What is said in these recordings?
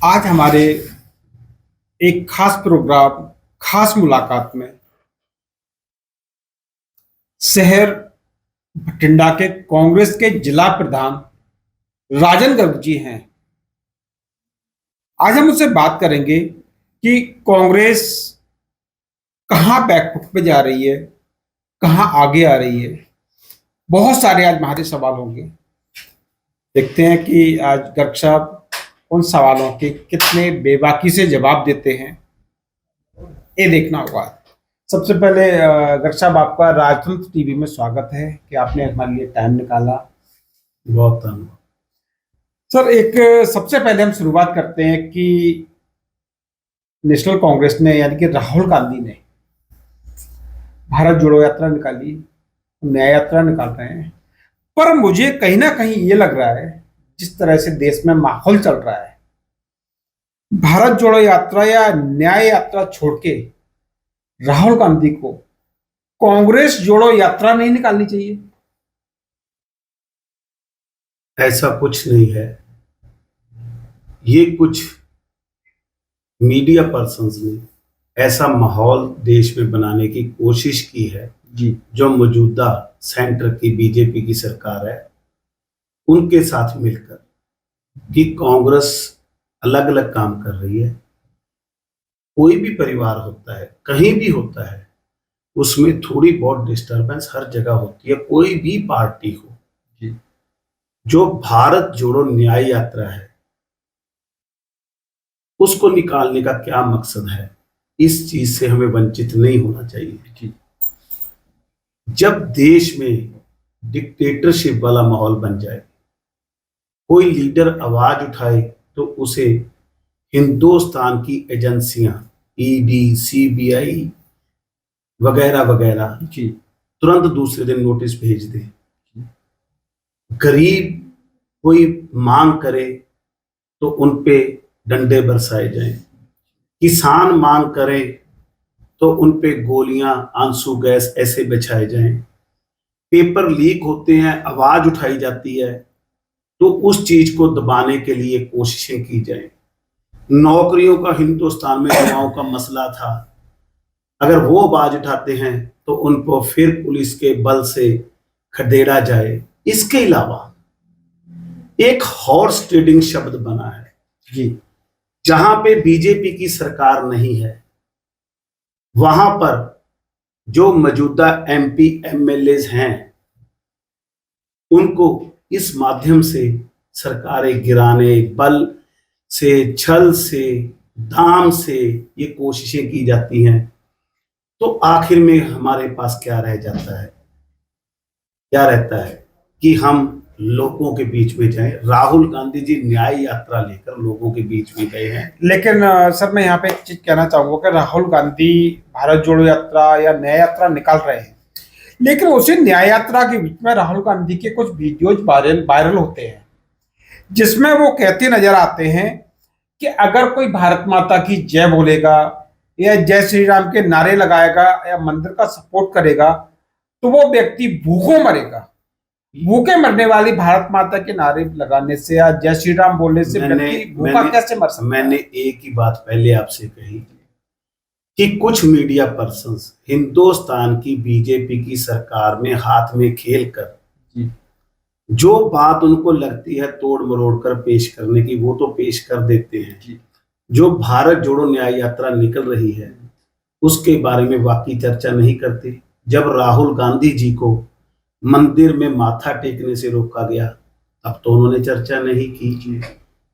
आज हमारे एक खास प्रोग्राम, खास मुलाकात में शहर बठिंडा के कांग्रेस के जिला प्रधान राजन गर्ग जी हैं। आज हम उससे बात करेंगे कि कांग्रेस कहाँ बैकफुट पे जा रही है, कहाँ आगे आ रही है। बहुत सारे आज हमारे सवाल होंगे। देखते हैं कि आज गर्ग साहब उन सवालों के कितने बेबाकी से जवाब देते हैं, ये देखना होगा। सबसे पहले गर्ग साहब, आपका राजतंत्र टीवी में स्वागत है कि आपने हमारे लिए टाइम निकाला। बहुत धन्यवाद सर, एक सबसे पहले हम शुरुआत करते हैं कि नेशनल कांग्रेस ने यानी कि राहुल गांधी ने भारत जोड़ो यात्रा निकाली, न्याय यात्रा निकाल रहे हैं। पर मुझे कहीं ना कहीं ये लग रहा है, जिस तरह से देश में माहौल चल रहा है, भारत जोड़ो यात्रा या न्याय यात्रा छोड़ के राहुल गांधी को कांग्रेस जोड़ो यात्रा नहीं निकालनी चाहिए। ऐसा कुछ नहीं है। ये कुछ मीडिया पर्सन्स ने ऐसा माहौल देश में बनाने की कोशिश की है जी, जो मौजूदा सेंटर की बीजेपी की सरकार है उनके साथ मिलकर, कि कांग्रेस अलग अलग काम कर रही है। कोई भी परिवार होता है, कहीं भी होता है, उसमें थोड़ी बहुत डिस्टरबेंस हर जगह होती है। कोई भी पार्टी हो जी, जो भारत जोड़ो न्याय यात्रा है उसको निकालने का क्या मकसद है, इस चीज से हमें वंचित नहीं होना चाहिए। जी, जब देश में डिक्टेटरशिप वाला माहौल बन जाए, कोई लीडर आवाज उठाए तो उसे हिंदुस्तान की एजेंसियां, ईडी, सीबीआई वगैरह वगैरह जी, तुरंत दूसरे दिन नोटिस भेज दे। गरीब कोई मांग करे तो उनपे डंडे बरसाए जाएं, किसान मांग करें तो उनपे गोलियां, आंसू गैस ऐसे बिछाए जाएं, पेपर लीक होते हैं, आवाज उठाई जाती है तो उस चीज को दबाने के लिए कोशिशें की जाएं। नौकरियों का हिंदुस्तान में युवाओं का मसला था, अगर वो आवाज उठाते हैं तो उनको फिर पुलिस के बल से खदेड़ा जाए। इसके अलावा एक हॉर्स ट्रेडिंग शब्द बना है जी, जहां पे बीजेपी की सरकार नहीं है, वहां पर जो मौजूदा एमपी एमएलए हैं उनको इस माध्यम से सरकारें गिराने, बल से, छल से, दाम से ये कोशिशें की जाती हैं। तो आखिर में हमारे पास क्या रह जाता है? क्या रहता है कि हम लोगों के बीच में जाएं। राहुल गांधी जी न्याय यात्रा लेकर लोगों के बीच में गए हैं। लेकिन सर, मैं यहाँ पे एक चीज कहना चाहूंगा कि राहुल गांधी भारत जोड़ो यात्रा या न्याय यात्रा निकाल रहे हैं, लेकिन उसी न्याय यात्रा के बीच में राहुल गांधी के कुछ वीडियोज वायरल वायरल होते हैं, जिसमें वो कहते नजर आते हैं कि अगर कोई भारत माता की जय बोलेगा या जय श्री राम के नारे लगाएगा या मंदिर का सपोर्ट करेगा तो वो व्यक्ति भूखों मरेगा। भूखे मरने वाली भारत माता के नारे लगाने से या जय श्री राम बोलने से व्यक्ति भूखा कैसे मर सकता है? मैंने एक ही बात पहले आपसे कही कि कुछ मीडिया पर्सन्स हिंदुस्तान की बीजेपी की सरकार में हाथ में खेल कर जो बात उनको लगती है तोड़ मरोड़ कर पेश करने की, वो तो पेश कर देते हैं। जो भारत जोड़ो न्याय यात्रा निकल रही है उसके बारे में वाकई चर्चा नहीं करते। जब राहुल गांधी जी को मंदिर में माथा टेकने से रोका गया तब तो उन्होंने चर्चा नहीं की।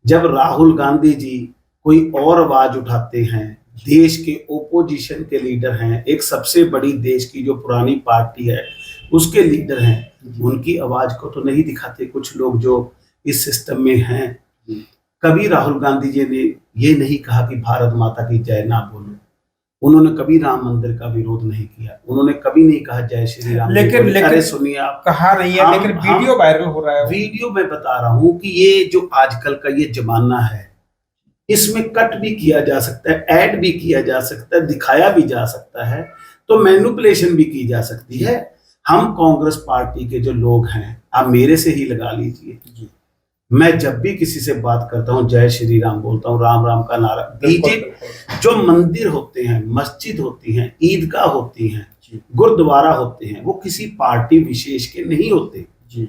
जब राहुल गांधी जी कोई और आवाज उठाते हैं, देश के ओपोजिशन के लीडर हैं, एक सबसे बड़ी देश की जो पुरानी पार्टी है उसके लीडर हैं, उनकी आवाज को तो नहीं दिखाते कुछ लोग जो इस सिस्टम में हैं। कभी राहुल गांधी जी ने ये नहीं कहा कि भारत माता की जय ना बोलो। उन्होंने कभी राम मंदिर का विरोध नहीं किया, उन्होंने कभी नहीं कहा जय श्री राम। लेकिन अरे सुनिए, आप कहा नहीं है, लेकिन वीडियो वायरल हो रहा है। वीडियो मैं बता रहा हूं कि ये जो आजकल का ये जमाना है, इसमें कट भी किया जा सकता है, ऐड भी किया जा सकता है, दिखाया भी जा सकता है, तो मैनिपुलेशन भी की जा सकती है। हम कांग्रेस पार्टी के जो लोग हैं, आप मेरे से ही लगा लीजिए, मैं जब भी किसी से बात करता हूँ जय श्री राम बोलता हूँ, राम राम का नारा। बीजेपी जो मंदिर होते हैं, मस्जिद होती हैं, ईदगाह होती हैं, गुरुद्वारा होते हैं, वो किसी पार्टी विशेष के नहीं होते जी।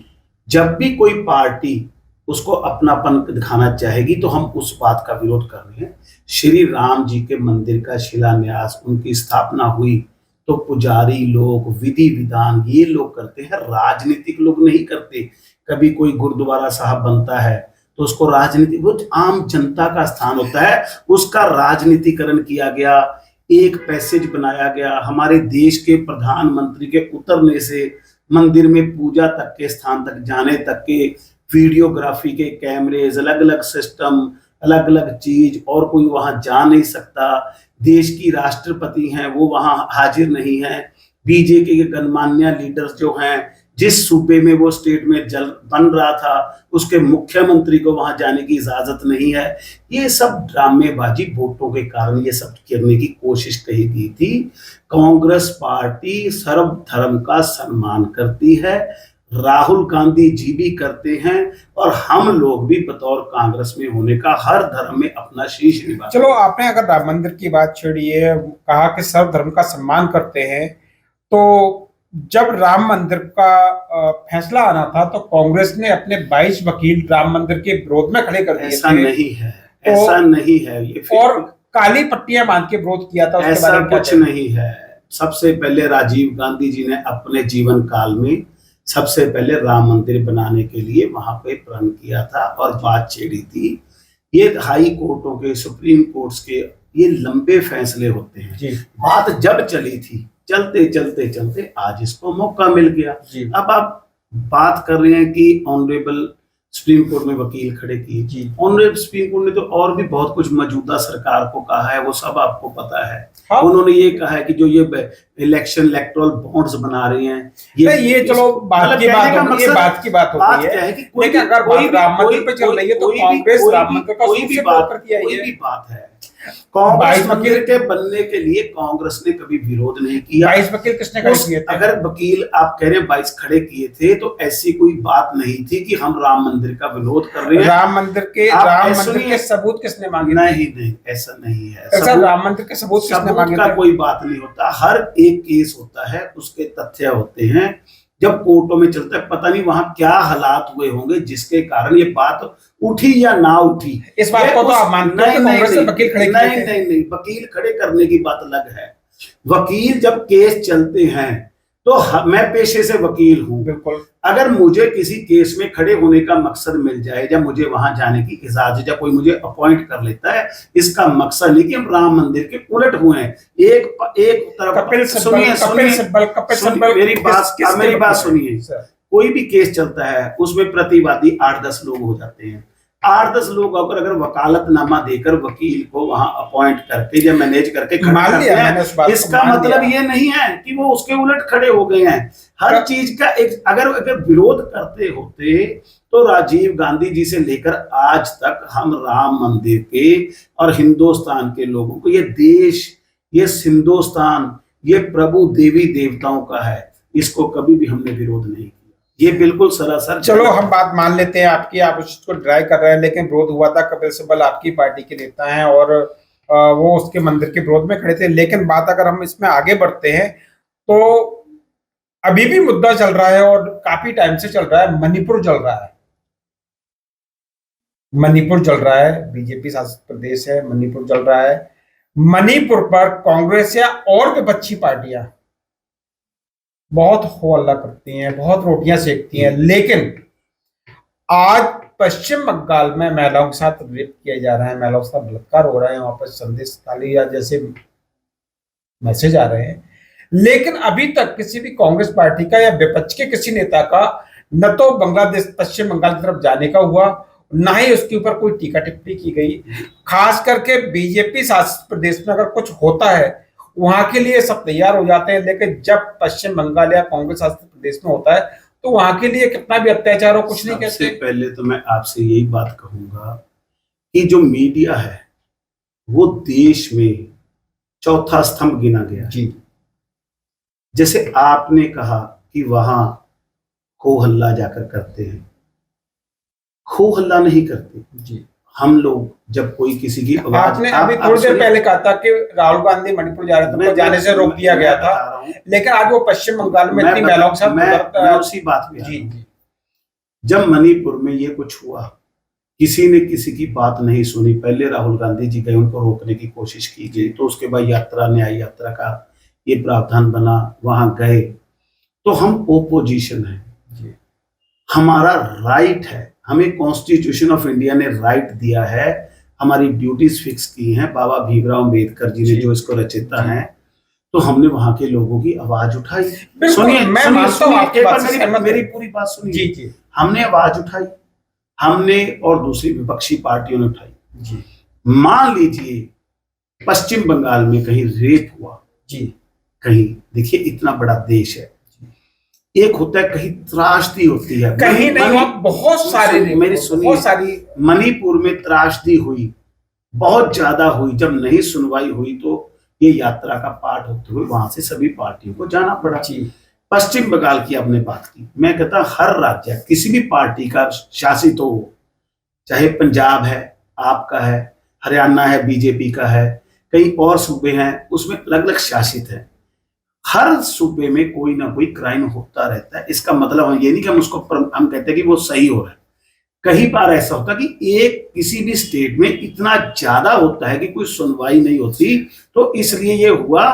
जब भी कोई पार्टी उसको अपनापन दिखाना चाहेगी तो हम उस बात का विरोध कर रहे हैं। श्री राम जी के मंदिर का शिलान्यास, उनकी स्थापना हुई तो पुजारी लोग, विधि विधान ये लोग करते हैं, राजनीतिक लोग नहीं करते। कभी कोई गुरुद्वारा साहब बनता है तो उसको राजनीति, वो आम जनता का स्थान होता है, उसका राजनीतिकरण किया गया, एक पैसेज बनाया गया। हमारे देश के प्रधानमंत्री के उतरने से मंदिर में पूजा तक के स्थान तक जाने तक के वीडियोग्राफी के कैमरेज, अलग अलग सिस्टम, अलग अलग चीज, और कोई वहां जा नहीं सकता। देश की राष्ट्रपति हैं वो वहां हाजिर नहीं है। बीजेपी के गणमान्य लीडर्स जो हैं, जिस सूबे में वो स्टेट में जल बन रहा था उसके मुख्यमंत्री को वहां जाने की इजाजत नहीं है। ये सब ड्रामेबाजी, वोटों के कारण ये सब करने की कोशिश कही गई थी। कांग्रेस पार्टी सर्वधर्म का सम्मान करती है, राहुल गांधी जी भी करते हैं, और हम लोग भी बतौर कांग्रेस में होने का हर धर्म में अपना शीश निभा। चलो, आपने अगर राम मंदिर की बात छेड़ी है, कहा कि सर्वधर्म का सम्मान करते हैं, तो जब राम मंदिर का फैसला आना था तो कांग्रेस ने अपने 22 वकील राम मंदिर के विरोध में खड़े कर दिए थे। ऐसा नहीं है, ऐसा नहीं है ये, और काली पट्टियां बांध के विरोध किया था। ऐसा कुछ नहीं है। सबसे पहले राजीव गांधी जी ने अपने जीवन काल में सबसे पहले राम मंदिर बनाने के लिए वहां पे प्रण किया था और बात छेड़ी थी। ये हाई कोर्टों के, सुप्रीम कोर्ट्स के ये लंबे फैसले होते हैं जी। बात जब चली थी, चलते चलते चलते आज इसको मौका मिल गया। अब आप बात कर रहे हैं कि ऑनरेबल सुप्रीम कोर्ट में वकील खड़े किए। ऑनरेबल सुप्रीम कोर्ट ने तो और भी बहुत कुछ मौजूदा सरकार को कहा है, वो सब आपको पता है। हाँ? उन्होंने ये कहा है कि जो ये इलेक्शन इलेक्टोरल बॉन्ड्स बना रहे हैं, ये चलो बात की बात होती है, बात की बात होती है कि कोई अगर कोई राम मंदिर पे चल रही है तो कांग्रेस राम मंदिर का कोई भी बात है। कांग्रेस मंदिर के बनने के लिए कांग्रेस ने कभी विरोध नहीं किया। 22 वकील किसने खड़े किए थे? अगर वकील आप कह रहे हैं 22 खड़े किए थे तो ऐसी कोई बात नहीं थी कि हम राम मंदिर का विरोध कर रहे हैं। राम मंदिर के सबूत किसने मांगे? नहीं, ऐसा नहीं है। ऐसा राम मंदिर के सबूत किसने मांगे? का कोई बात नहीं होता। हर एक केस होता है, उसके तथ्य होते हैं। जब कोर्टों में चलता है, पता नहीं वहां क्या हालात हुए होंगे जिसके कारण ये बात उठी या ना उठी। इस बात को तो आप मानते हैं? नहीं, वकील खड़े नहीं, वकील खड़े करने की बात अलग है। वकील जब केस चलते हैं तो मैं पेशे से वकील हूं, बिल्कुल। अगर मुझे किसी केस में खड़े होने का मकसद मिल जाए, या मुझे वहां जाने की इजाजत, या कोई मुझे अपॉइंट कर लेता है, इसका मकसद नहीं कि हम राम मंदिर के उलट हुए हैं। एक तरफ सुनिए, मेरी बात सुनिए। कोई भी केस चलता है उसमें प्रतिवादी 8-10 लोग हो जाते हैं। 8-10 लोग अगर वकालतनामा देकर वकील को वहां अपॉइंट करके या मैनेज करके खड़ा करते हैं, इसका मतलब ये नहीं है कि वो उसके उलट खड़े हो गए हैं। हर चीज का एक अगर विरोध करते होते तो राजीव गांधी जी से लेकर आज तक हम राम मंदिर के और हिंदुस्तान के लोगों को, ये देश, ये हिंदुस्तान, ये प्रभु देवी देवताओं का है, इसको कभी भी हमने विरोध नहीं किया। ये बिल्कुल सरासर। चलो, हम बात मान लेते हैं आपकी, आप उसको ड्राई कर रहे हैं, लेकिन विरोध हुआ था। कपिल सिब्बल आपकी पार्टी के नेता हैं और वो उसके मंदिर के विरोध में खड़े थे। लेकिन बात अगर हम इसमें आगे बढ़ते हैं तो अभी भी मुद्दा चल रहा है और काफी टाइम से चल रहा है। मणिपुर चल रहा है, मणिपुर चल रहा है, बीजेपी शासित प्रदेश है, मणिपुर चल रहा है। मणिपुर पर कांग्रेस या और विपक्षी पार्टियां बहुत हो हल्ला करती हैं, बहुत रोटियां सेकती हैं, लेकिन आज पश्चिम बंगाल में महिलाओं के साथ रेप किया जा रहा है, महिलाओं के साथ बलात्कार हो रहा है, वहां पर संदेश तालिया जैसे मैसेज आ रहे हैं। लेकिन अभी तक किसी भी कांग्रेस पार्टी का या विपक्ष के किसी नेता का न तो बांग्लादेश, पश्चिम बंगाल की तरफ जाने का हुआ, ना ही उसके ऊपर कोई टीका टिप्पणी की गई। खास करके बीजेपी शासित प्रदेश में अगर कुछ होता है वहां के लिए सब तैयार हो जाते हैं, लेकिन जब पश्चिम बंगाल या कांग्रेस शासित प्रदेश में होता है तो वहां के लिए कितना भी अत्याचार हो कुछ नहीं कहते। सबसे पहले तो मैं आपसे यही बात कहूंगा कि जो मीडिया है वो देश में चौथा स्तंभ गिना गया जी। जैसे आपने कहा कि वहां हो हल्ला जाकर करते हैं, हो हल्ला नहीं करते। जी, हम लोग जब कोई किसी की आवाज, आपने अभी थोड़ी देर पहले कहा था कि राहुल गांधी मणिपुर जा रहे थे, उनको जाने से रोक दिया गया था, लेकिन आज वो पश्चिम बंगाल में इतनी महिलाओं के साथ मैं उसी बात पे जी जी, जब मणिपुर में ये कुछ हुआ, किसी ने किसी की बात नहीं सुनी। पहले राहुल गांधी जी गए, उनको रोकने की कोशिश की गई, तो उसके बाद यात्रा, न्याय यात्रा का ये प्रावधान बना, वहां गए। तो हम ओपोजिशन है, हमारा राइट है, हमें कॉन्स्टिट्यूशन ऑफ इंडिया ने राइट दिया है, हमारी ड्यूटीज फिक्स की हैं बाबा भीमराव अम्बेडकर जी ने, जो इसको रचयिता हैं। तो हमने वहां के लोगों की आवाज उठाई। सुनिए, मेरी पूरी बात सुनिए। जी जी, हमने आवाज उठाई, हमने और दूसरी विपक्षी पार्टियों ने उठाई। जी, मान लीजिए पश्चिम बंगाल में कहीं रेप हुआ, जी, कहीं, देखिए इतना बड़ा देश है, एक होता है कहीं त्रासदी होती है, कहीं नहीं, बहुत सारे, मेरी सुनिए, बहुत सारी। मणिपुर में त्रासदी हुई, बहुत ज्यादा हुई। जब नहीं सुनवाई हुई तो ये यात्रा का पार्ट होते हुए वहां से सभी पार्टियों को जाना पड़ा। पश्चिम बंगाल की आपने बात की, मैं कहता हर राज्य किसी भी पार्टी का शासित हो, चाहे पंजाब है आपका है, हरियाणा है बीजेपी का है, कई और सूबे हैं उसमें अलग अलग शासित है, हर सूबे में कोई ना कोई क्राइम होता रहता है। इसका मतलब ये नहीं कि हम कहते हैं कि वो सही हो रहा है। कई बार ऐसा होता है कि एक किसी भी स्टेट में इतना ज्यादा होता है कि कोई सुनवाई नहीं होती, तो इसलिए ये हुआ।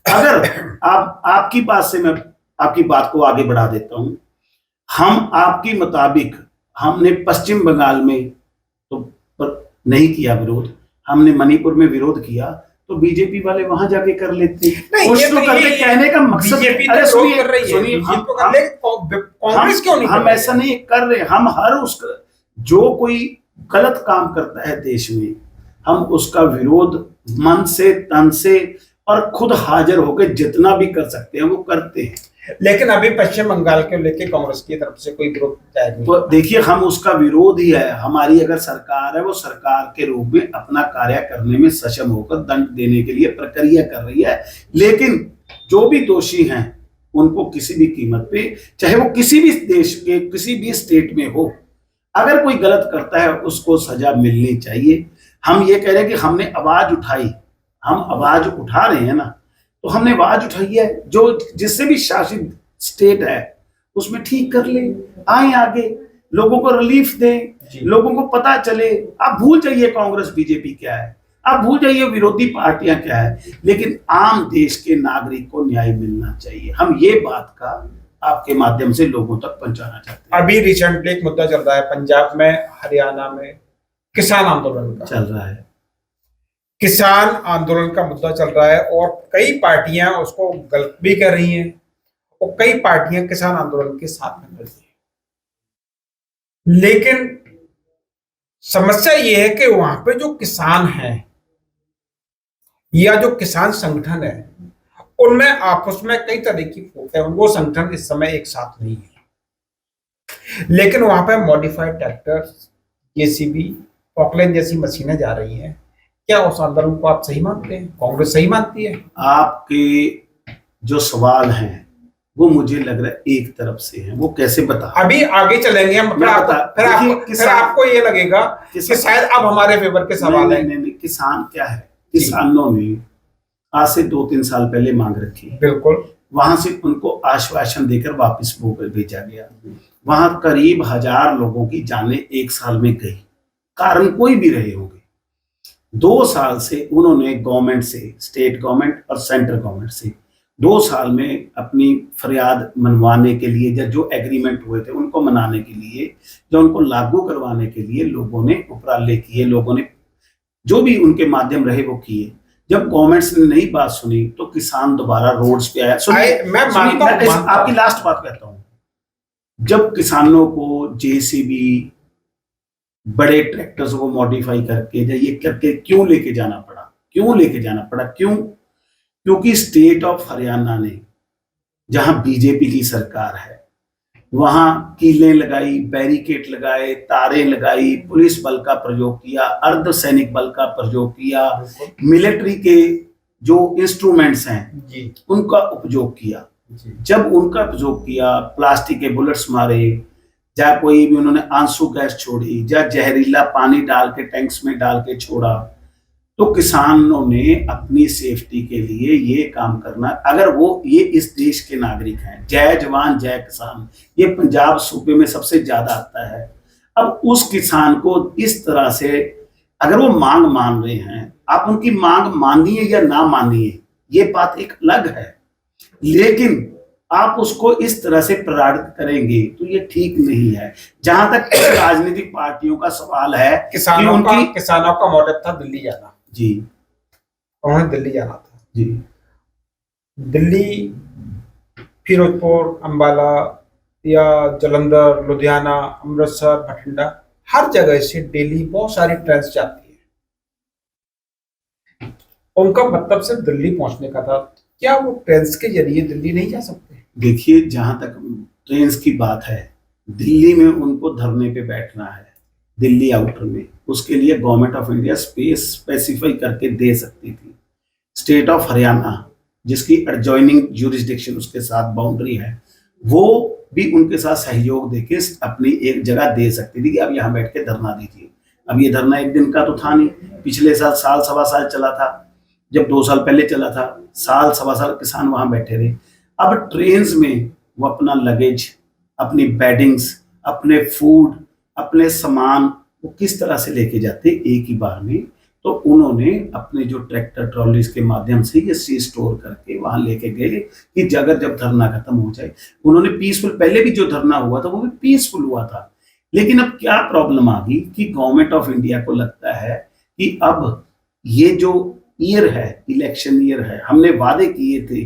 अगर आपकी बात से मैं आपकी बात को आगे बढ़ा देता हूं, हम आपकी मुताबिक हमने पश्चिम बंगाल में तो नहीं किया विरोध, हमने मणिपुर में विरोध किया, तो बीजेपी वाले वहां जाके कर लेते। कुछ तो करते, कहने का मकसद, बीजेपी अरे सुनिए, कर रही है, कांग्रेस क्यों नहीं? हम ऐसा नहीं कर रहे, हम हर उसका जो कोई गलत काम करता है देश में, हम उसका विरोध मन से, तन से और खुद हाजिर होकर जितना भी कर सकते हैं वो करते हैं। लेकिन अभी पश्चिम बंगाल के लेके कांग्रेस की तरफ से कोई विरोध जाहिर नहीं। तो देखिए, हम उसका विरोध ही है। हमारी अगर सरकार है, वो सरकार के रूप में अपना कार्य करने में सक्षम होकर दंड देने के लिए प्रक्रिया कर रही है, लेकिन जो भी दोषी हैं उनको किसी भी कीमत पे, चाहे वो किसी भी देश के किसी भी स्टेट में हो, अगर कोई गलत करता है उसको सजा मिलनी चाहिए। हम ये कह रहे हैं कि हमने आवाज उठाई, हम आवाज उठा रहे हैं ना, तो हमने आवाज उठाई है, जो जिससे भी शासित स्टेट है उसमें ठीक कर ले, आए आगे, लोगों को रिलीफ दें, लोगों को पता चले। आप भूल जाइए कांग्रेस बीजेपी क्या है, आप भूल जाइए विरोधी पार्टियां क्या है, लेकिन आम देश के नागरिक को न्याय मिलना चाहिए। हम ये बात का आपके माध्यम से लोगों तक पहुंचाना चाहते हैं। अभी रिसेंटली एक मुद्दा चल रहा है पंजाब में, हरियाणा में, किसान आंदोलन का चल रहा है, किसान आंदोलन का मुद्दा चल रहा है, और कई पार्टियां उसको गलत भी कर रही हैं और कई पार्टियां किसान आंदोलन के साथ में खड़ी हैं। लेकिन समस्या ये है कि वहां पे जो किसान हैं या जो किसान संगठन है, उनमें आपस में कई तरह की फूट है, वो संगठन इस समय एक साथ नहीं है। लेकिन वहां पे मॉडिफाइड ट्रैक्टर, जेसीबी, पॉकलैंड जैसी मशीनें जा रही हैं। क्या उस आंदोलन को आप सही मानते हैं? कांग्रेस सही मानती है? आपके जो सवाल हैं वो मुझे लग रहा है एक तरफ से हैं, वो कैसे बता, अभी आगे चलेंगे हम, फिर आपको ये लगेगा कि शायद अब हमारे फेवर के सवाल है। नहीं, किसान क्या है, किसानों ने आज से 2-3 साल पहले मांग रखी, बिल्कुल, वहां से उनको आश्वासन देकर वापस भेजा गया। वहां करीब 1000 लोगों की जानें 1 साल में गई, कारण कोई भी रहे होंगे। 2 साल से उन्होंने गवर्नमेंट से, स्टेट गवर्नमेंट और सेंट्रल गवर्नमेंट से 2 साल में अपनी फरियाद मनवाने के लिए, या जो एग्रीमेंट हुए थे उनको मनाने के लिए, जो उनको लागू करवाने के लिए लोगों ने उपराले किए, लोगों ने जो भी उनके माध्यम रहे वो किए। जब गवर्नमेंट्स ने नहीं बात सुनी तो किसान दोबारा रोड्स पे आया। मैं आपकी लास्ट बात कहता हूं, जब किसानों को जेसीबी, बड़े ट्रैक्टर्स को मॉडिफाई करके ये करके क्यों लेके जाना पड़ा, क्योंकि स्टेट ऑफ हरियाणा ने, जहां बीजेपी की सरकार है, वहां कीलें लगाई, बैरिकेड लगाए, तारें लगाई, पुलिस बल का प्रयोग किया, अर्धसैनिक बल का प्रयोग किया, मिलिट्री के जो इंस्ट्रूमेंट्स हैं उनका उपयोग किया। जब उनका उपयोग किया, प्लास्टिक के बुलेट्स मारे, या कोई भी उन्होंने आंसू गैस छोड़ी या जहरीला पानी डाल के टैंक्स में डाल के छोड़ा, तो किसानों ने अपनी सेफ्टी के लिए ये काम करना, अगर वो ये इस देश के नागरिक हैं, जय जवान जय किसान, ये पंजाब सूबे में सबसे ज्यादा आता है। अब उस किसान को इस तरह से अगर वो मांग मान रहे हैं, आप उनकी मांग मानिए या ना मानिए, ये बात एक अलग है, लेकिन आप उसको इस तरह से प्रताड़ित करेंगे तो ये ठीक नहीं है। जहां तक राजनीतिक पार्टियों का सवाल है, किसानों का मोटिव था दिल्ली जाना। जी, उन्हें दिल्ली जाना था। जी, दिल्ली, फिरोजपुर, अंबाला या जलंधर, लुधियाना, अमृतसर, बठिंडा, हर जगह से डेली बहुत सारी ट्रेन जाती है। उनका मतलब सिर्फ दिल्ली पहुंचने का था। क्या वो ट्रेन के जरिए दिल्ली नहीं जा सकते? देखिए, जहां तक ट्रेन की बात है, दिल्ली में उनको धरने पे बैठना है, दिल्ली आउटर में, उसके लिए government of India space specify करके दे सकती थी। स्टेट ऑफ हरियाणा, जिसकी एडजॉइनिंग ज्यूरिसडिक्शन उसके साथ बाउंड्री है, वो भी उनके साथ सहयोग देके अपनी एक जगह दे सकती थी कि अब यहाँ बैठ के धरना दीजिए। अब ये धरना एक दिन का तो था नहीं, पिछले साल सवा साल चला था, जब 2 साल पहले चला था, साल सवा साल किसान वहां बैठे रहे। अब ट्रेन्स में वो अपना लगेज, अपनी बेडिंग्स, अपने फूड, अपने सामान वो किस तरह से लेके जाते एक ही बार में, तो उन्होंने अपने जो ट्रैक्टर ट्रॉलीज के माध्यम से ये चीज स्टोर करके वहां लेके गए कि अगर जब धरना खत्म हो जाए, उन्होंने पीसफुल, पहले भी जो धरना हुआ था वो भी पीसफुल हुआ था। लेकिन अब क्या प्रॉब्लम आ गई कि गवर्नमेंट ऑफ इंडिया को लगता है कि अब ये जो ईयर है, इलेक्शन ईयर है, हमने वादे किए थे,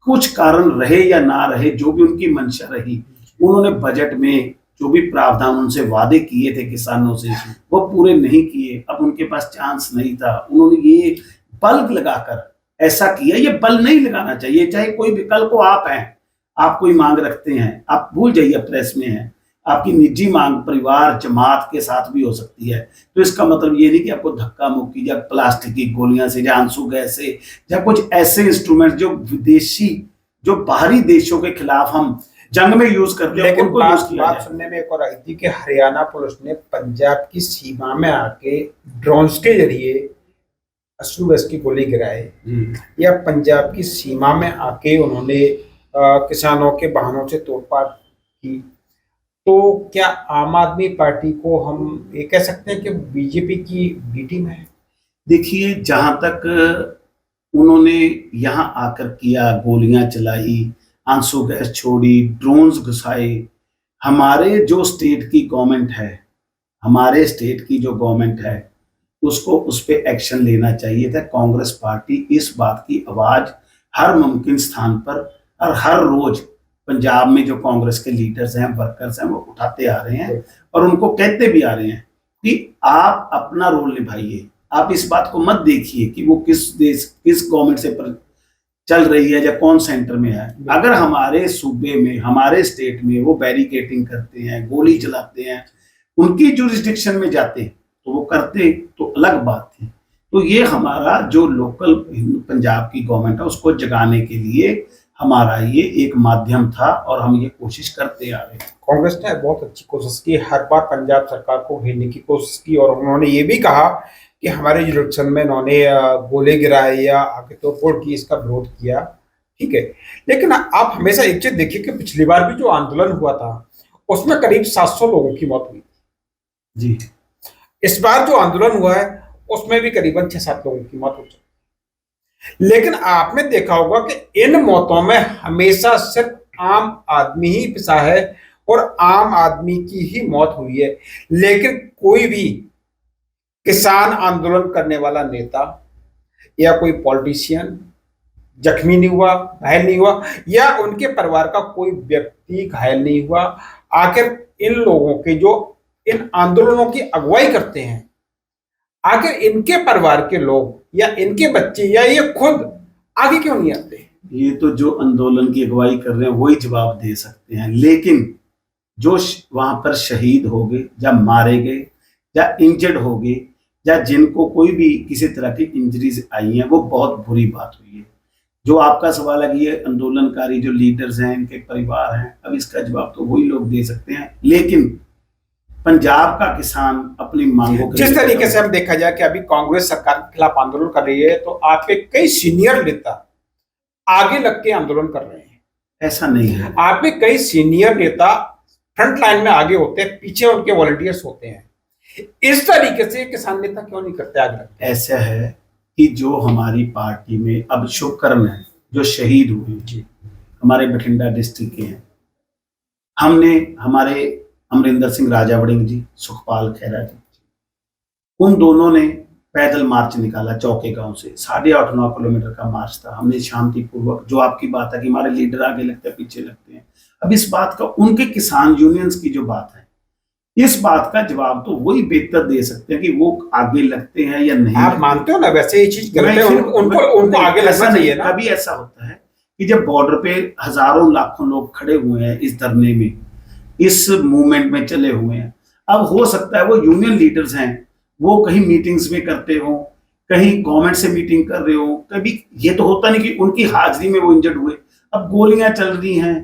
कुछ कारण रहे या ना रहे, जो भी उनकी मंशा रही, उन्होंने बजट में जो भी प्रावधान उनसे वादे किए थे किसानों से, वो पूरे नहीं किए। अब उनके पास चांस नहीं था, उन्होंने ये बल्ब लगाकर ऐसा किया। ये बल नहीं लगाना चाहिए, चाहे कोई भी, कल को आप हैं, आप कोई मांग रखते हैं, आप भूल जाइए प्रेस में हैं, आपकी निजी मांग परिवार जमात के साथ भी हो सकती है, तो इसका मतलब ये नहीं कि आपको धक्का मुक्की या प्लास्टिक की गोलियां से या आंसू गैस से या कुछ ऐसे इंस्ट्रूमेंट जो विदेशी, जो बाहरी देशों के खिलाफ हम जंग में यूज करते हैं, लेकिन उनको यूज किया बात सुनने में एक और आई थी कि हरियाणा पुलिस ने पंजाब की सीमा में आके ड्रोन्स के जरिए आंसू गैस की गोली गिराए, या पंजाब की सीमा में आके उन्होंने किसानों के वाहनों से तोड़फोड़ की। तो क्या आम आदमी पार्टी को हम ये कह सकते हैं कि बीजेपी की बी टीम है? देखिए, जहां तक उन्होंने यहाँ आकर किया, गोलियां चलाई, आंसू गैस छोड़ी, ड्रोन्स घुसाए, हमारे जो स्टेट की गवर्नमेंट है, हमारे स्टेट की जो गवर्नमेंट है, उसको उस पर एक्शन लेना चाहिए था। कांग्रेस पार्टी इस बात की आवाज हर मुमकिन स्थान पर और हर रोज पंजाब में जो कांग्रेस के लीडर्स हैं, वर्कर्स हैं, वो उठाते आ रहे हैं और उनको कहते भी आ रहे हैं कि आप अपना रोल निभाइए। आप इस बात को मत देखिए कि वो किस देश, किस गवर्नमेंट से चल रही है या कौन सेंटर में है। अगर हमारे सूबे में, हमारे स्टेट में वो बैरिकेटिंग करते हैं, गोली चलाते हैं, उनकी जुरिस्डिक्शन में जाते तो वो करते तो अलग बात थी। तो ये हमारा जो लोकल पंजाब की गवर्नमेंट है, उसको जगाने के लिए हमारा ये एक माध्यम था और हम ये कोशिश करते आ रहे हैं। कांग्रेस ने बहुत अच्छी कोशिश की, हर बार पंजाब सरकार को घेरने की कोशिश की, और उन्होंने ये भी कहा कि हमारे जुरिस्डिक्शन में इन्होंने गोले गिराए या आगे तोड़फोड़ की, इसका विरोध किया, ठीक है। लेकिन आप हमेशा एक चीज देखिए कि पिछली बार भी जो आंदोलन हुआ था उसमें करीब 700 लोगों की मौत हुई जी। इस बार जो आंदोलन हुआ है उसमें भी करीबन 6-7 लोगों की मौत हो चुकी। लेकिन आपने देखा होगा कि इन मौतों में हमेशा सिर्फ आम आदमी ही पिसा है और आम आदमी की ही मौत हुई है। लेकिन कोई भी किसान आंदोलन करने वाला नेता या कोई पॉलिटिशियन जख्मी नहीं हुआ, घायल नहीं हुआ, या उनके परिवार का कोई व्यक्ति घायल नहीं हुआ। आखिर इन लोगों के जो इन आंदोलनों की अगुवाई करते हैं, आखिर इनके परिवार के लोग या इनके बच्चे या ये खुद आगे क्यों नहीं आते? ये तो जो आंदोलन की अगुवाई कर रहे हैं वही जवाब दे सकते हैं। लेकिन जो वहां पर शहीद हो गए या मारे गए या इंजर्ड हो गए या जिनको कोई भी किसी तरह की इंजरीज आई हैं, वो बहुत बुरी बात हुई है। जो आपका सवाल है कि ये आंदोलनकारी जो लीडर्स हैं इनके परिवार हैं, अब इसका जवाब तो वही लोग दे सकते हैं। लेकिन पंजाब का किसान अपनी मांगों के जिस तरीके से हम देखा जाए कि अभी कांग्रेस सरकार के खिलाफ आंदोलन कर रही है, तो आपके कई सीनियर नेता आगे लग के आंदोलन कर रहे हैं। ऐसा नहीं है, आपके कई सीनियर नेता फ्रंट लाइन में आगे होते हैं, पीछे उनके वॉलंटियर्स होते हैं। इस तरीके से किसान नेता क्यों नहीं करते आगे लगते? ऐसा है कि जो हमारी पार्टी में अब शुभकर्म है, जो शहीद हुए जी, हमारे बठिंडा डिस्ट्रिक्ट के हैं, हमने हमारे अमरिंदर सिंह राजा वड़िंग जी, सुखपाल खैरा जी, उन दोनों ने पैदल मार्च निकाला चौके गांव से, 8.5-9 किलोमीटर का मार्च था। हमने शांतिपूर्वक, जो आपकी बात है कि हमारे लीडर आगे लगते हैं पीछे लगते हैं, अब इस बात का, उनके किसान यूनियंस की जो बात है, इस बात का जवाब तो वही बेहतर दे सकते हैं कि वो आगे लगते हैं या नहीं। आप मानते हो ना वैसे ये चीज गलत है, उनको आगे लगना चाहिए ना। कभी ऐसा होता है कि जब बॉर्डर पे हजारों लाखों लोग खड़े हुए हैं इस धरने में, इस मूवमेंट में चले हुए हैं, अब हो सकता है वो यूनियन लीडर्स हैं, वो कहीं मीटिंग्स में करते हो, कहीं गवर्नमेंट से मीटिंग कर रहे हो, कभी ये तो होता नहीं कि उनकी हाजिरी में वो इंजर्ड हुए। अब गोलियां चल रही हैं,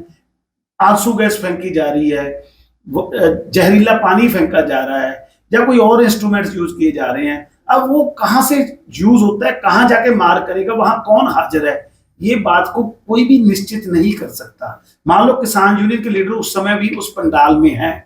आंसू गैस फेंकी जा रही है, जहरीला पानी फेंका जा रहा है, या कोई और इंस्ट्रूमेंट्स यूज किए जा रहे हैं। अब वो कहां से यूज होता है, कहां जाके मार करेगा, वहां कौन हाजिर है, ये बात को कोई भी निश्चित नहीं कर सकता। मान लो किसान यूनियन के लीडर उस समय भी उस पंडाल में हैं,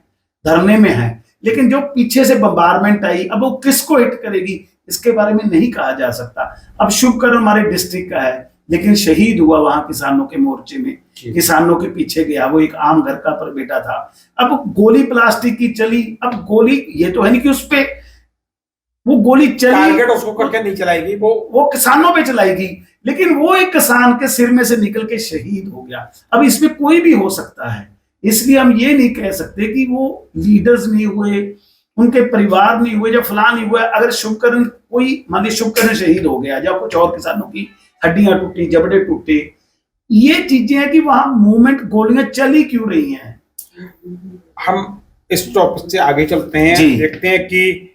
धरने में हैं, लेकिन जो पीछे से बम्बारमेंट आई, अब वो किसको हिट करेगी इसके बारे में नहीं कहा जा सकता। अब शुभकर्म हमारे डिस्ट्रिक्ट का है, लेकिन शहीद हुआ वहां किसानों के मोर्चे में, किसानों के पीछे गया, वो एक आम घर का पर बेटा था। अब गोली प्लास्टिक की चली, अब गोली ये तो है नहीं कि उस पे वो गोली चली, टारगेट उसको करके नहीं चलाएगी, वो किसानों पे चलाएगी, लेकिन वो एक किसान के सिर में से निकल के शहीद हो गया। अब इसमें कोई भी हो सकता है, इसलिए हम ये नहीं कह सकते कि वो लीडर्स नहीं हुए, उनके परिवार नहीं हुए, या फलां नहीं हुआ। अगर शुभकर्ण, कोई मान लीजिए शुभकर्ण शहीद हो गया, या कुछ और किसानों की हड्डियां टूटी, जबड़े टूटे, ये चीजें हैं कि वहां मूवमेंट, गोलियां चली क्यों रही हैं। हम इस टॉपिक से आगे चलते हैं, देखते हैं कि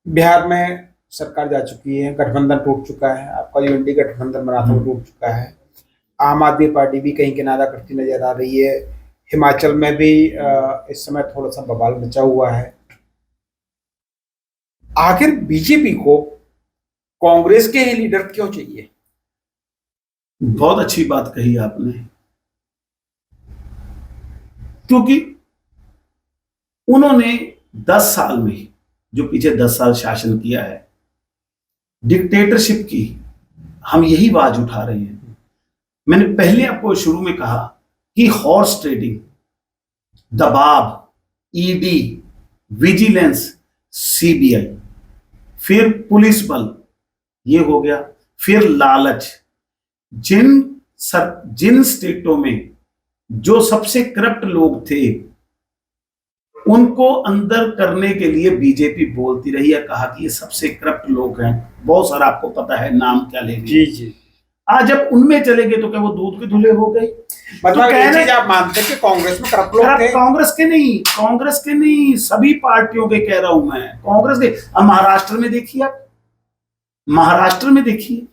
बिहार में सरकार जा चुकी है, गठबंधन टूट चुका है, आपका जो इंडी गठबंधन बना था वो टूट चुका है, आम आदमी पार्टी भी कहीं किनारा करती नजर आ रही है, हिमाचल में भी इस समय थोड़ा सा बवाल मचा हुआ है। आखिर बीजेपी को कांग्रेस के ही लीडर क्यों चाहिए? बहुत अच्छी बात कही आपने, क्योंकि उन्होंने 10 साल में, जो पीछे 10 साल शासन किया है, डिक्टेटरशिप की हम यही आवाज उठा रहे हैं। मैंने पहले आपको शुरू में कहा कि हॉर्स ट्रेडिंग, दबाव, ईडी, विजिलेंस, सीबीआई, फिर पुलिस बल, ये हो गया, फिर लालच। जिन स्टेटों में जो सबसे करप्ट लोग थे उनको अंदर करने के लिए बीजेपी बोलती रही है, कहा कि ये सबसे करप्ट लोग हैं, बहुत सारा आपको पता है, नाम क्या लेंगे। जी जी। आज जब उनमें चले गए तो क्या वो दूध के धुले हो गए? मतलब ये चीज आप मानते हैं कि कांग्रेस में करप्ट लोग थे? कांग्रेस के नहीं, सभी पार्टियों के कह रहा हूं मैं, कांग्रेस के। अब महाराष्ट्र में देखिए, आप महाराष्ट्र में देखिए,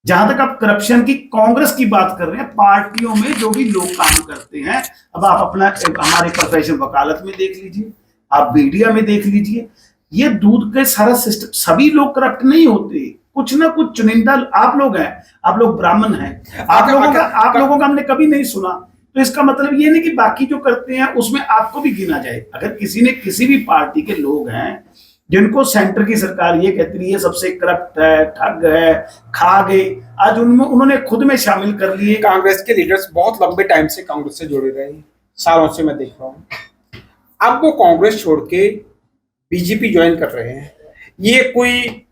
जहां तक आप करप्शन की, कांग्रेस की बात कर रहे हैं, पार्टियों में जो भी लोग काम करते हैं, अब आप अपना हमारे प्रोफेशन वकालत में देख लीजिए, आप मीडिया में देख लीजिए, ये दूध के सारा सिस्टम, सभी लोग करप्ट नहीं होते, कुछ ना कुछ चुनिंदा आप लोग हैं, आप लोग ब्राह्मण हैं, आप लोगों का हमने कभी नहीं सुना, तो इसका मतलब ये नहीं कि बाकी जो करते हैं उसमें आपको भी गिना जाए। अगर किसी भी पार्टी के लोग हैं जिनको सेंटर की सरकार ये कहती रही है सबसे करप्ट है, ठग है, खा गए, आज उनमें उन्होंने खुद में शामिल कर लिए। कांग्रेस के लीडर्स बहुत लंबे टाइम से कांग्रेस से जुड़े रहे, सालों से मैं देख रहा हूँ, अब वो कांग्रेस छोड़ के बीजेपी ज्वाइन कर रहे हैं। ये कोई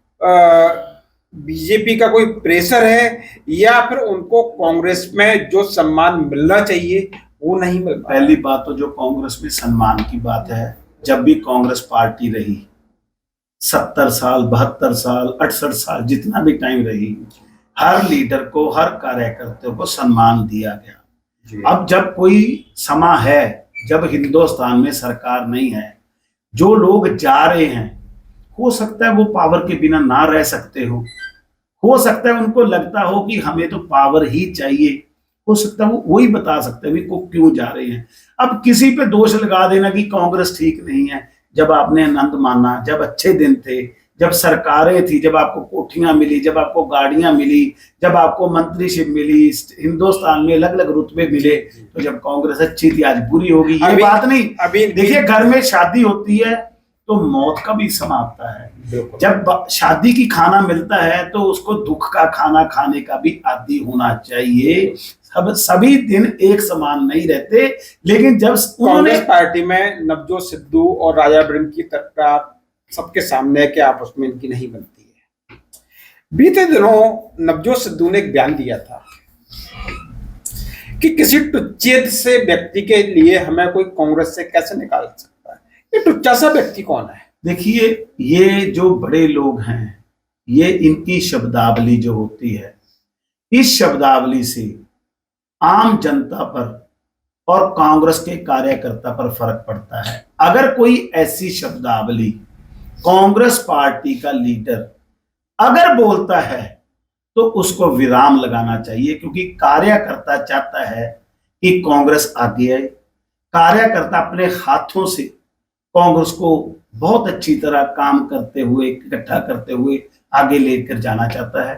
बीजेपी का कोई प्रेशर है, या फिर उनको कांग्रेस में जो सम्मान मिलना चाहिए वो नहीं मिल पा? पहली बात तो जो कांग्रेस में सम्मान की बात है, जब भी कांग्रेस पार्टी रही, 70 साल, 72 साल, 68 साल, जितना भी टाइम रही, हर लीडर को, हर कार्यकर्ता को सम्मान दिया गया। अब जब कोई समा है, जब हिंदुस्तान में सरकार नहीं है, जो लोग जा रहे हैं, हो सकता है वो पावर के बिना ना रह सकते हो हो सकता है उनको लगता हो कि हमें तो पावर ही चाहिए, हो सकता है वो वही बता सकते हैं वो क्यों जा रहे हैं। अब किसी पे दोष लगा देना कि कांग्रेस ठीक नहीं है, जब आपने आनंद माना, जब अच्छे दिन थे, जब सरकारें थी, जब आपको कोठियां मिली, जब आपको गाड़ियां मिली, जब आपको मंत्रीशिप मिली, हिंदुस्तान में अलग अलग रुतबे मिले, तो जब कांग्रेस अच्छी थी आज बुरी होगी, ये बात नहीं। अभी देखिए घर में शादी होती है तो मौत का भी समय आता है। जब शादी की खाना मिलता है तो उसको दुख का खाना खाने का भी आदी होना चाहिए। सभी दिन एक समान नहीं रहते, लेकिन जब कांग्रेस पार्टी में नवजोत सिद्धू और राजा वड़िंग की तकरार सबके सामने है कि आपस में इनकी नहीं बनती है। बीते दिनों नवजोत सिद्धू ने एक बयान दिया था कि किसी टुच्चेद से व्यक्ति के लिए हमें कोई कांग्रेस से कैसे निकाल सकता है। ये टुच्चा सा व्यक्ति कौन है? देखिए ये जो बड़े लोग हैं, ये इनकी शब्दावली जो होती है, इस शब्दावली से आम जनता पर और कांग्रेस के कार्यकर्ता पर फर्क पड़ता है। अगर कोई ऐसी शब्दावली कांग्रेस पार्टी का लीडर अगर बोलता है तो उसको विराम लगाना चाहिए, क्योंकि कार्यकर्ता चाहता है कि कांग्रेस आगे आए। कार्यकर्ता अपने हाथों से कांग्रेस को बहुत अच्छी तरह काम करते हुए, इकट्ठा करते हुए आगे लेकर जाना चाहता है।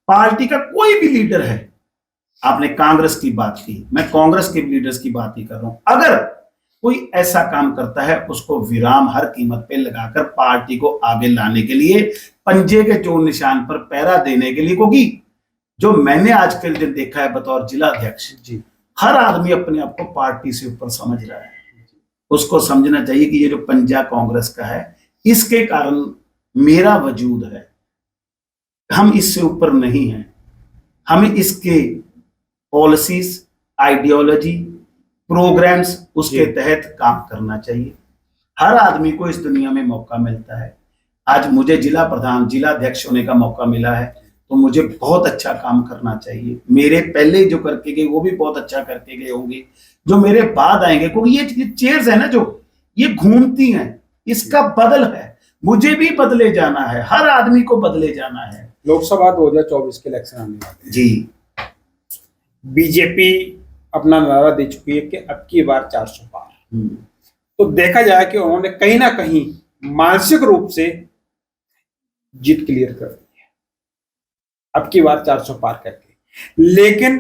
पार्टी का कोई भी लीडर है, आपने कांग्रेस की बात की, मैं कांग्रेस के लीडर्स की बात ही कर रहा हूं, अगर कोई ऐसा काम करता है उसको विराम हर कीमत पे लगाकर पार्टी को आगे लाने के लिए, पंजे के चोर निशान पर पहरा देने के लिए, क्योंकि जो मैंने आज के दिन देखा है बतौर जिला अध्यक्ष जी, हर आदमी अपने आप को पार्टी से ऊपर समझ रहा है। उसको समझना चाहिए कि ये जो पंजा कांग्रेस का है, इसके कारण मेरा वजूद है, हम इससे ऊपर नहीं हैं। हमें इसके पॉलिसीज, आइडियोलॉजी, प्रोग्राम्स, उसके तहत काम करना चाहिए। हर आदमी को इस दुनिया में मौका मिलता है। आज मुझे जिला प्रधान, जिला अध्यक्ष होने का मौका मिला है, तो मुझे बहुत अच्छा काम करना चाहिए। मेरे पहले जो करके गए वो भी बहुत अच्छा करके गए होंगे, जो मेरे बाद आएंगे, क्योंकि ये चेयर्स है ना जो ये घूमती हैं, इसका बदल है, मुझे भी बदले जाना है, हर आदमी को बदले जाना है। लोकसभा 2024 के इलेक्शन आने वाले जी। बीजेपी अपना नारा दे चुकी है कि अब की बार 400 पार। तो देखा जाए कि उन्होंने कहीं ना कहीं मानसिक रूप से जीत क्लियर कर दी है अब की बार 400 पार करके। लेकिन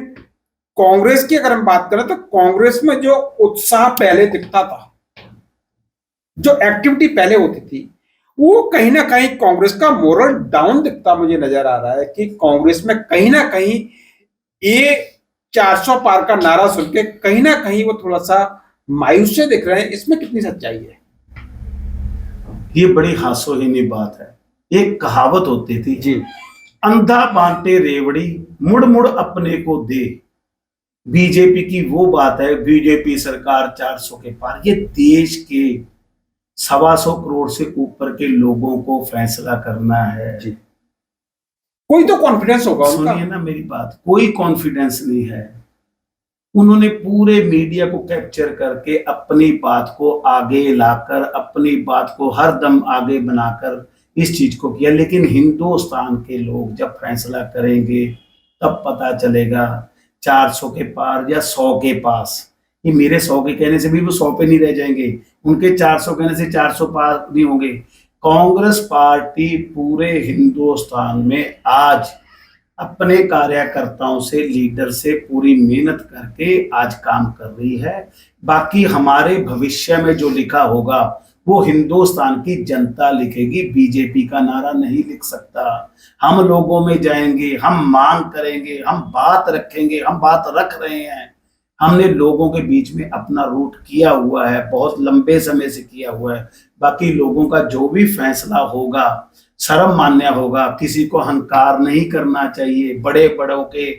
कांग्रेस की अगर हम बात करें तो कांग्रेस में जो उत्साह पहले दिखता था, जो एक्टिविटी पहले होती थी, वो कहीं ना कहीं कांग्रेस का मोरल डाउन दिखता मुझे नजर आ रहा है कि कांग्रेस में कहीं ना कहीं ये 400 पार का नारा सुन के कहीं ना कहीं वो थोड़ा सा मायूस से दिख रहे हैं। इसमें कितनी सच्चाई है? ये बड़ी हास्यहीनी बात है। एक कहावत होती थी जी, अंधा बांटे रेवड़ी मुड़ मुड़ अपने को दे। बीजेपी की वो बात है, बीजेपी सरकार 400 के पार। ये देश के 125 करोड़ से ऊपर के लोगों को फैसला करना है जी। कोई तो कॉन्फिडेंस होगा उनका। सुनिए ना मेरी बात, कोई कॉन्फिडेंस नहीं है। उन्होंने पूरे मीडिया को कैप्चर करके अपनी बात को आगे लाकर, अपनी बात को हर दम आगे बनाकर इस चीज को किया। लेकिन हिंदुस्तान के लोग जब फैसला करेंगे तब पता चलेगा 400 के पार या 100 के पास। ये मेरे 100 के कहने से भी वो 100 पे नहीं रह जाएंगे, उनके 400 कहने से 400 पार नहीं होंगे। कांग्रेस पार्टी पूरे हिंदुस्तान में आज अपने कार्यकर्ताओं से, लीडर से पूरी मेहनत करके आज काम कर रही है। बाकी हमारे भविष्य में जो लिखा होगा वो हिंदुस्तान की जनता लिखेगी, बीजेपी का नारा नहीं लिख सकता। हम लोगों में जाएंगे, हम मांग करेंगे, हम बात रखेंगे, हम बात रख रहे हैं। हमने लोगों के बीच में अपना रूट किया हुआ है, बहुत लंबे समय से किया हुआ है। बाकी लोगों का जो भी फैसला होगा शर्म मान्य होगा। किसी को अहंकार नहीं करना चाहिए, बड़े बड़ों के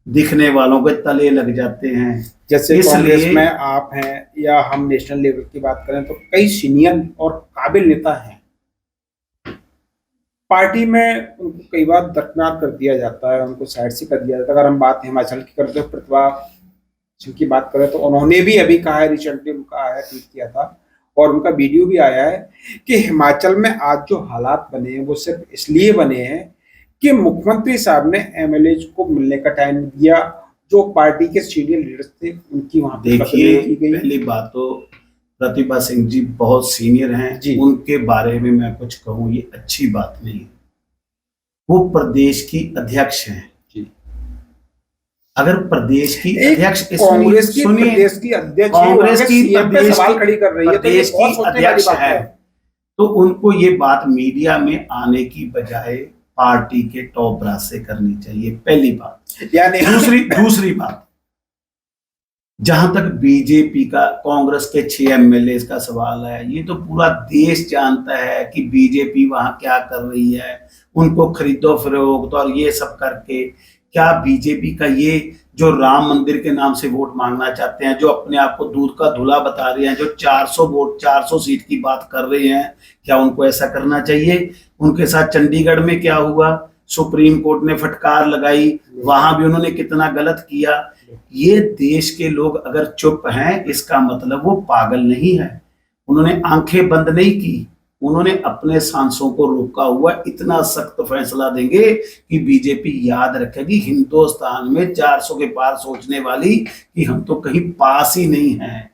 दिखने वालों के तले लग जाते हैं। जैसे कांग्रेस में आप हैं या हम नेशनल लेवल की बात करें तो कई सीनियर और काबिल नेता हैं। पार्टी में उनको कई बार दरकिनार कर दिया जाता है, उनको साइड से कर दिया जाता है। अगर हम बात हिमाचल की करते हैं, प्रतिभा सिंह की बात करें तो उन्होंने भी अभी कहा है, रिसेंटली उनका आया, ट्वीट किया था और उनका वीडियो भी आया है कि हिमाचल में आज जो हालात बने हैं वो सिर्फ इसलिए बने हैं कि मुख्यमंत्री साहब ने एमएलए को मिलने का टाइम दिया, जो पार्टी के सीनियर लीडर्स थे उनकी वहां पे देखिए, की गई। पहली बात तो प्रतिभा सिंह जी बहुत सीनियर हैं जी। उनके बारे में मैं कुछ कहूं ये अच्छी बात नहीं है। वो प्रदेश की अध्यक्ष हैं। अगर प्रदेश की अध्यक्ष कांग्रेस की प्रदेश की अध्यक्ष कांग्रेस की प्रदेश सवाल खड़ी कर रही है, प्रदेश की अध्यक्ष है, तो उनको ये बात मीडिया में आने की बजाय पार्टी के टॉप ब्रास से करनी चाहिए, पहली बात। यानी दूसरी बात, जहां तक बीजेपी का कांग्रेस के 6 एमएलए का सवाल है, ये तो पूरा देश जानता है कि बीजेपी वहां क्या कर रही है। उनको खरीदो फरोख्त और ये सब करके क्या बीजेपी का ये जो राम मंदिर के नाम से वोट मांगना चाहते हैं, जो अपने आप को दूध का धुला बता रहे हैं, जो 400 वोट 400 सीट की बात कर रहे हैं, क्या उनको ऐसा करना चाहिए? उनके साथ चंडीगढ़ में क्या हुआ, सुप्रीम कोर्ट ने फटकार लगाई, वहां भी उन्होंने कितना गलत किया। ये देश के लोग अगर चुप हैं इसका मतलब वो पागल नहीं है, उन्होंने आंखें बंद नहीं की, उन्होंने अपने सांसों को रोका हुआ। इतना सख्त फैसला देंगे कि बीजेपी याद रखेगी हिंदुस्तान में 400 के पार सोचने वाली कि हम तो कहीं पास ही नहीं हैं।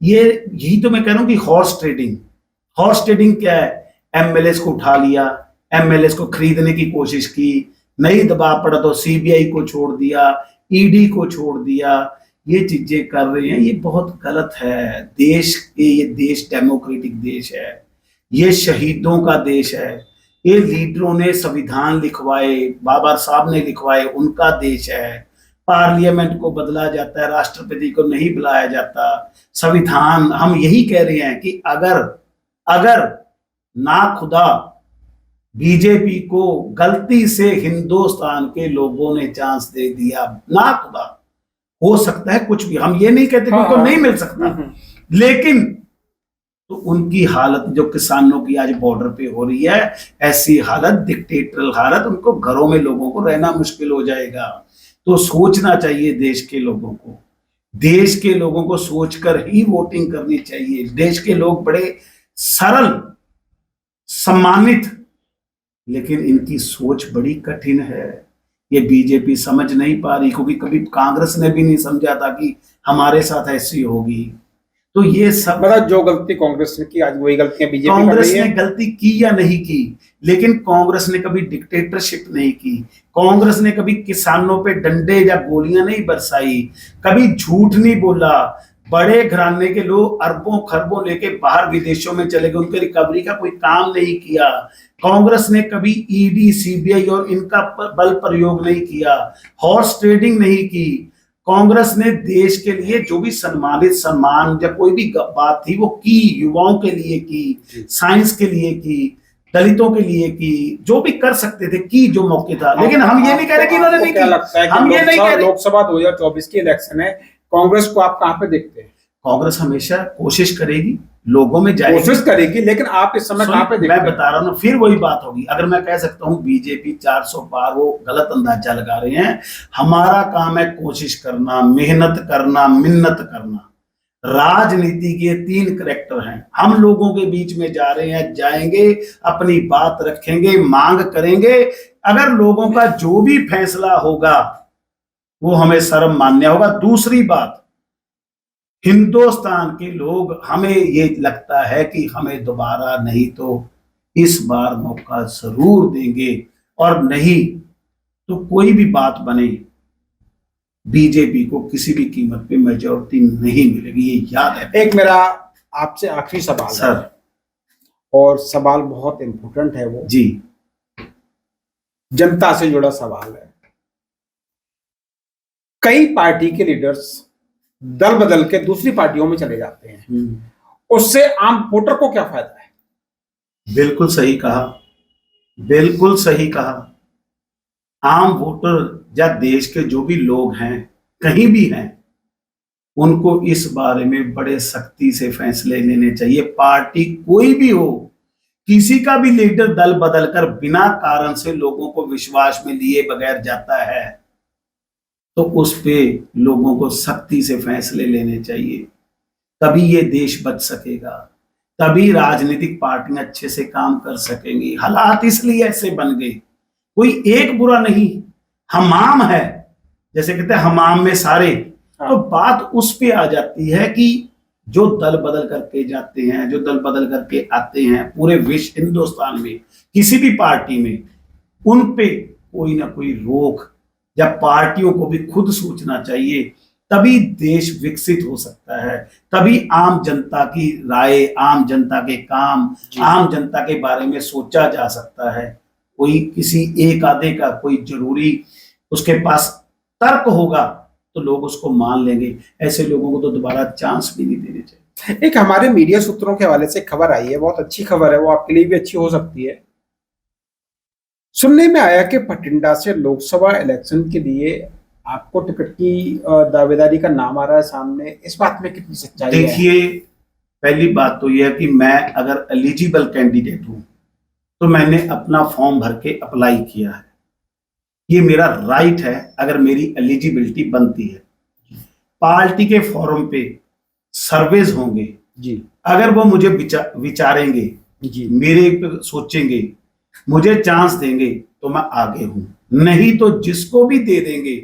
यही तो मैं कह रहा हूं कि हॉर्स ट्रेडिंग क्या है? एमएलए को उठा लिया, एमएलए को खरीदने की कोशिश की, नहीं दबाव पड़ा तो सीबीआई को छोड़ दिया, ईडी को छोड़ दिया। ये चीजें कर रहे हैं, ये बहुत गलत है। ये देश डेमोक्रेटिक देश है, ये शहीदों का देश है, ये लीडरों ने संविधान लिखवाए, बाबा साहब ने लिखवाए, उनका देश है। पार्लियामेंट को बदला जाता है, राष्ट्रपति को नहीं बुलाया जाता। संविधान, हम यही कह रहे हैं कि अगर ना खुदा बीजेपी को गलती से हिंदुस्तान के लोगों ने चांस दे दिया, ना खुदा, हो सकता है कुछ भी, हम ये नहीं कहते कि उनको नहीं मिल सकता, लेकिन तो उनकी हालत जो किसानों की आज बॉर्डर पे हो रही है, ऐसी हालत, डिक्टेटरल हालत, उनको घरों में लोगों को रहना मुश्किल हो जाएगा। तो सोचना चाहिए देश के लोगों को सोचकर ही वोटिंग करनी चाहिए। देश के लोग बड़े सरल, सम्मानित, लेकिन इनकी सोच बड़ी कठिन है। ये बीजेपी समझ नहीं पा रही, क्योंकि कभी कांग्रेस ने भी नहीं समझा था कि हमारे साथ ऐसी होगी। तो ये सब मतलब जो गलती कांग्रेस ने की, आज वही गलतियां बीजेपी कर कांग्रेस रही है। ने गलती की या नहीं की, लेकिन कांग्रेस ने कभी डिक्टेटरशिप नहीं की, कांग्रेस ने कभी किसानों पे डंडे या गोलियां नहीं बरसाई, कभी झूठ नहीं बोला। बड़े घराने के लोग अरबों खरबों लेके बाहर विदेशों में चले गए, उनके रिकवरी का कोई काम नहीं किया। कांग्रेस ने कभी ईडी, सीबीआई और इनका बल प्रयोग नहीं किया, हॉर्स ट्रेडिंग नहीं की। कांग्रेस ने देश के लिए जो भी सम्मान या कोई भी बात थी वो की, युवाओं के लिए की, साइंस के लिए की, दलितों के लिए की, जो भी कर सकते थे की, जो मौके था। लेकिन हम ये नहीं कह रहे कि इन्होंने नहीं की। हम ये नहीं कह रहे। लोकसभा 2024 की इलेक्शन है, कांग्रेस को आप कहां पे देखते हैं? कांग्रेस हमेशा कोशिश करेगी, लोगों में जाएगी, कोशिश करेगी, लेकिन आप इस समय कहां पे देखते हैं? मैं बता रहा हूं ना, फिर वही बात होगी। अगर मैं कह सकता हूं बीजेपी 400 पार, वो गलत अंदाजा लगा रहे हैं। हमारा काम है कोशिश करना, मेहनत करना, मिन्नत करना। राजनीति के 3 करैक्टर हैं, हम लोगों के बीच में जा रहे हैं, जाएंगे, अपनी बात रखेंगे, मांग करेंगे। अगर लोगों का जो भी फैसला होगा वो हमें शर्म मान्य होगा। दूसरी बात, हिंदुस्तान के लोग, हमें ये लगता है कि हमें दोबारा नहीं तो इस बार मौका जरूर देंगे, और नहीं तो कोई भी बात बने, बीजेपी को किसी भी कीमत पे मेजॉरिटी नहीं मिलेगी, ये याद है। एक मेरा आपसे आखिरी सवाल सर, है, और सवाल बहुत इंपॉर्टेंट है, वो जी जनता से जुड़ा सवाल है। कई पार्टी के लीडर्स दल बदल के दूसरी पार्टियों में चले जाते हैं, उससे आम वोटर को क्या फायदा है? बिल्कुल सही कहा, बिल्कुल सही कहा। आम वोटर या देश के जो भी लोग हैं, कहीं भी हैं, उनको इस बारे में बड़े सख्ती से फैसले लेने चाहिए। पार्टी कोई भी हो, किसी का भी लीडर दल बदल कर बिना कारण से लोगों को विश्वास में लिए बगैर जाता है, तो उस पे लोगों को सख्ती से फैसले लेने चाहिए। तभी ये देश बच सकेगा, तभी राजनीतिक पार्टियां अच्छे से काम कर सकेंगी। हालात इसलिए ऐसे बन गए कोई एक बुरा नहीं, हमाम है, जैसे कहते हैं हमाम में सारे। तो बात उस पे आ जाती है कि जो दल बदल करके जाते हैं, जो दल बदल करके आते हैं पूरे विश्व हिंदुस्तान में किसी भी पार्टी में, उन पे कोई ना कोई रोक, या पार्टियों को भी खुद सोचना चाहिए, तभी देश विकसित हो सकता है, तभी आम जनता की राय, आम जनता के काम, आम जनता के बारे में सोचा जा सकता है। कोई किसी एक आधे का कोई जरूरी उसके पास तर्क होगा तो लोग उसको मान लेंगे, ऐसे लोगों को तो दोबारा चांस भी नहीं देने चाहिए। एक हमारे मीडिया सूत्रों के हवाले से खबर आई है, बहुत अच्छी खबर है, वो आपके लिए भी अच्छी हो सकती है। सुनने में आया कि भटिंडा से लोकसभा इलेक्शन के लिए आपको टिकट की दावेदारी का नाम आ रहा है सामने, इस बात में कितनी सच्चाई है? देखिए, पहली बात तो यह है कि मैं अगर एलिजिबल कैंडिडेट हूं तो मैंने अपना फॉर्म भर के अप्लाई किया है, ये मेरा राइट है अगर मेरी एलिजिबिलिटी बनती है। पार्टी के फॉरम पे सर्वेज होंगे जी, अगर वो मुझे विचारेंगे जी, मेरे पे सोचेंगे, मुझे चांस देंगे तो मैं आगे हूं, नहीं तो जिसको भी दे देंगे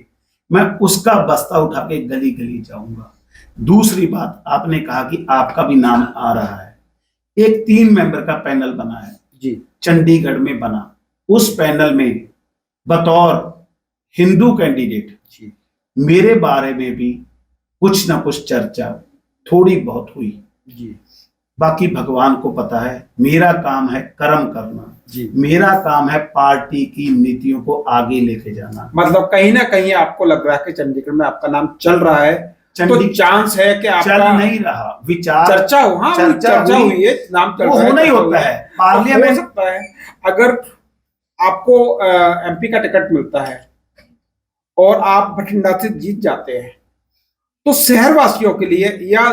मैं उसका बस्ता उठा के गली गली जाऊंगा। दूसरी बात, आपने कहा कि आपका भी नाम आ रहा है, एक 3 मेंबर का पैनल बना है जी, चंडीगढ़ में बना, उस पैनल में बतौर हिंदू कैंडिडेट जी, मेरे बारे में भी कुछ ना कुछ चर्चा थोड़ी बहुत हुई जी, बाकी भगवान को पता है। मेरा काम है कर्म करना जी। मेरा काम है पार्टी की नीतियों को आगे लेके जाना। मतलब कहीं ना कहीं आपको लग रहा है कि चंडीगढ़ में आपका नाम चल रहा है, तो चांस है कि आपका चल नहीं रहा, विचार चर्चा हो, हाँ चर्चा हुई है, नाम चल वो रहा है, होना ही होता है। पार्लियामेंट हो सकता है अगर आपको एमपी का टिकट मिलता है और आप भटिंडा से जीत जाते हैं तो शहरवासियों के लिए या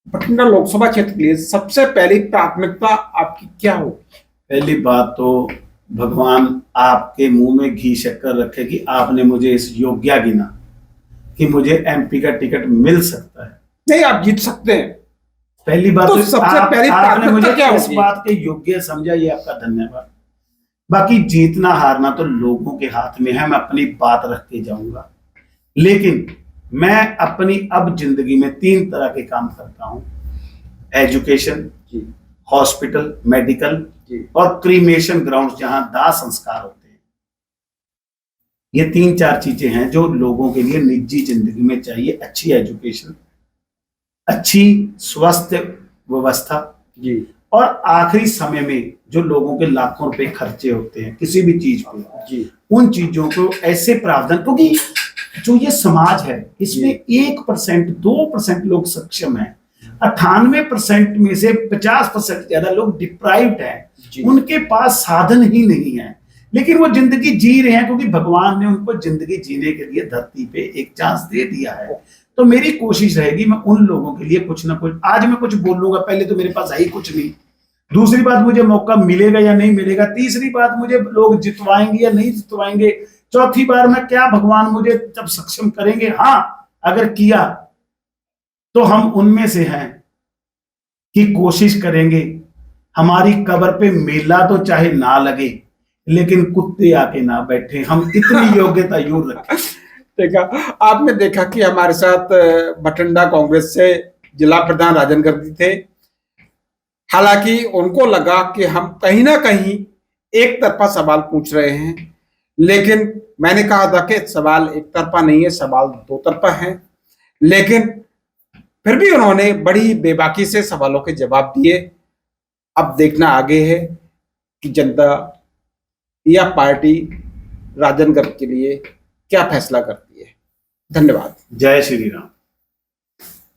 भटिंडा लोकसभा क्षेत्र के लिए सबसे पहली प्राथमिकता आपकी क्या होगी? पहली बात तो भगवान आपके मुंह में घी शक्कर रखे कि आपने मुझे इस योग्य गिना कि मुझे एमपी का टिकट मिल सकता है। नहीं, आप जीत सकते हैं। पहली बात तो सबसे पहली आपने मुझे क्या इस बात के योग्य समझा, ये आपका धन्यवाद। बाकी जीतना हारना तो लोगों के हाथ में है, मैं अपनी बात रख के जाऊंगा। लेकिन मैं अपनी अब जिंदगी में 3 तरह के काम करता हूं, एजुकेशन, हॉस्पिटल, मेडिकल और क्रीमेशन ग्राउंड जहां दाह संस्कार होते हैं। ये 3-4 चीजें हैं जो लोगों के लिए निजी जिंदगी में चाहिए। अच्छी एजुकेशन, अच्छी स्वास्थ्य व्यवस्था जी, और आखिरी समय में जो लोगों के लाखों रुपए खर्चे होते हैं किसी भी चीज पे जी, उन चीजों को ऐसे प्रावधान, क्योंकि जो ये समाज है इसमें 1%, 2% लोग सक्षम हैं, 98% में से 50% ज्यादा लोग डिप्राइव्ड हैं, उनके पास साधन ही नहीं है, लेकिन वो जिंदगी जी रहे हैं क्योंकि भगवान ने उनको जिंदगी जीने के लिए धरती पे एक चांस दे दिया है। तो मेरी कोशिश रहेगी मैं उन लोगों के लिए कुछ ना कुछ, आज मैं कुछ बोलूंगा, पहले तो मेरे पास है ही कुछ नहीं, दूसरी बात मुझे मौका मिलेगा या नहीं मिलेगा, तीसरी बात मुझे लोग जितवाएंगे या नहीं जितवाएंगे, चौथी बार मैं क्या भगवान मुझे जब सक्षम करेंगे, हाँ अगर किया तो हम उनमें से हैं कि कोशिश करेंगे हमारी कब्र पे मेला तो चाहे ना लगे लेकिन कुत्ते आके ना बैठे, हम इतनी योग्यता यूं रखें। देखा आपने, देखा कि हमारे साथ भटिंडा कांग्रेस से जिला प्रधान राजन गर्दी थे। हालांकि उनको लगा कि हम कहीं ना कहीं एक तरफा सवाल पूछ रहे हैं, लेकिन मैंने कहा था कि सवाल एक तरफा नहीं है, सवाल 2 तरफा है। लेकिन फिर भी उन्होंने बड़ी बेबाकी से सवालों के जवाब दिए। अब देखना आगे है कि जनता या पार्टी राजन गर्ग के लिए क्या फैसला करती है। धन्यवाद। जय श्री राम।